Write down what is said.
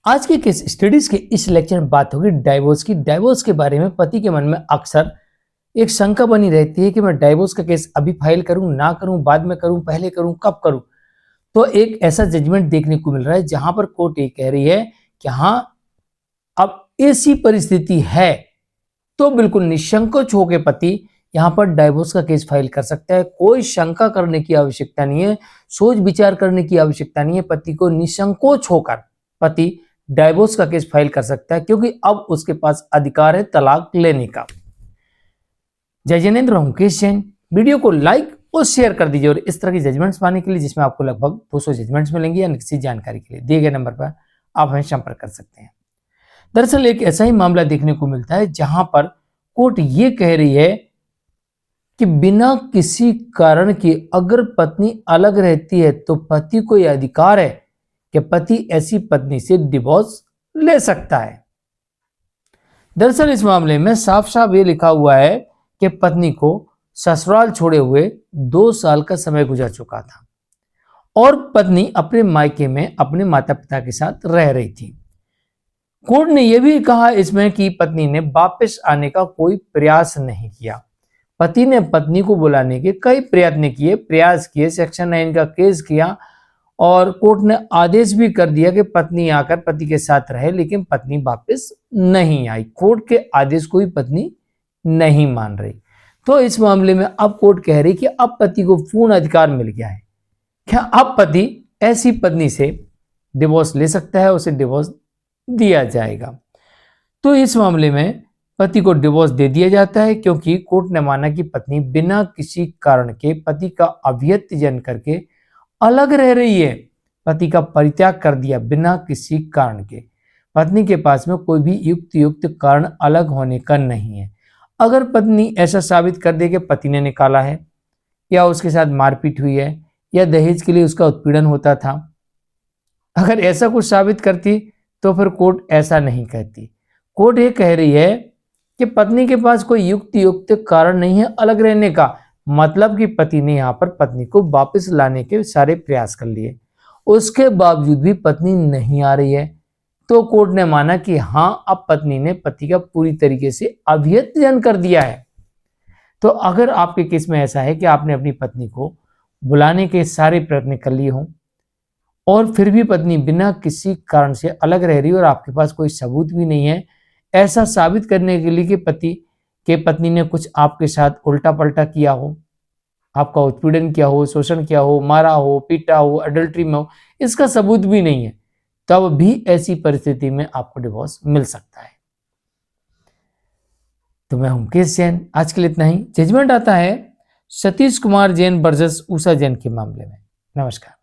आज के case studies के इस लेक्चर में बात होगी डाइवोर्स की। डाइवोर्स के बारे में पति के मन में अक्सर एक शंका बनी रहती है कि मैं डाइवोर्स का केस अभी फाइल करूं, ना करूं, बाद में करूं, पहले करूं, कब करूं। तो एक ऐसा जजमेंट देखने को मिल रहा है जहां पर कोर्ट ये कह रही है कि हाँ, अब ऐसी परिस्थिति है तो बिल्कुल निसंकोच होकर पति यहां पर डाइवोर्स का केस फाइल कर सकता है। कोई शंका करने की आवश्यकता नहीं है, सोच विचार करने की आवश्यकता नहीं है। पति को निसंकोच होकर पति डाइवोर्स का केस फाइल कर सकता है, क्योंकि अब उसके पास अधिकार है तलाक लेने का। जय जिनेंद्र, मुकेश जैन। वीडियो को लाइक और शेयर कर दीजिए और इस तरह की जजमेंट्स पाने के लिए, जिसमें आपको लगभग 200 जजमेंट्स मिलेंगे, या किसी जानकारी के लिए दिए गए नंबर पर आप हमें संपर्क कर सकते हैं। दरअसल एक ऐसा ही मामला देखने को मिलता है जहां पर कोर्ट ये कह रही है कि बिना किसी कारण के अगर पत्नी अलग रहती है तो पति को यह अधिकार है कि पति ऐसी पत्नी से डिवोर्स ले सकता है। दरअसल इस मामले में साफ साफ ये लिखा हुआ है कि पत्नी को ससुराल छोड़े हुए 2 साल का समय गुजर चुका था और पत्नी अपने मायके में अपने माता पिता के साथ रह रही थी। कोर्ट ने यह भी कहा इसमें कि पत्नी ने वापस आने का कोई प्रयास नहीं किया। पति ने पत्नी को बुलाने के कई प्रयास किए, सेक्शन 9 का केस किया और कोर्ट ने आदेश भी कर दिया कि पत्नी आकर पति के साथ रहे, लेकिन पत्नी वापस नहीं आई। कोर्ट के आदेश को भी पत्नी नहीं मान रही। तो इस मामले में अब कोर्ट कह रही कि अब पति को पूर्ण अधिकार मिल गया है। क्या अब पति ऐसी पत्नी से डिवोर्स ले सकता है, उसे डिवोर्स दिया जाएगा। तो इस मामले में पति को डिवोर्स दे दिया जाता है, क्योंकि कोर्ट ने माना कि पत्नी बिना किसी कारण के पति का अवैध जन करके अलग रह रही है, पति का परित्याग कर दिया बिना किसी कारण के। पत्नी के पास में कोई भी युक्त कारण अलग होने का नहीं है। अगर पत्नी ऐसा साबित कर दे कि पति ने निकाला है, या उसके साथ मारपीट हुई है, या दहेज के लिए उसका उत्पीड़न होता था, अगर ऐसा कुछ साबित करती तो फिर कोर्ट ऐसा नहीं कहती। कोर्ट ये कह रही है कि पत्नी के पास कोई युक्त कारण नहीं है अलग रहने का, मतलब कि पति ने यहां पर पत्नी को वापस लाने के सारे प्रयास कर लिए, उसके बावजूद भी पत्नी नहीं आ रही है। तो कोर्ट ने माना कि हां, अब पत्नी ने पति का पूरी तरीके से अवैध कर दिया है। तो अगर आपके केस में ऐसा है कि आपने अपनी पत्नी को बुलाने के सारे प्रयत्न कर लिए हों और फिर भी पत्नी बिना किसी कारण से अलग रह रही है और आपके पास कोई सबूत भी नहीं है ऐसा साबित करने के लिए कि पत्नी ने कुछ आपके साथ उल्टा पल्टा किया हो, आपका उत्पीड़न किया हो, शोषण किया हो, मारा हो, पीटा हो, अडल्ट्री में हो, इसका सबूत भी नहीं है, तब भी ऐसी परिस्थिति में आपको डिवोर्स मिल सकता है। तो मैं हूं मुकेश जैन, आज के लिए इतना ही। जजमेंट आता है सतीश कुमार जैन वर्सेस उषा जैन के मामले में। नमस्कार।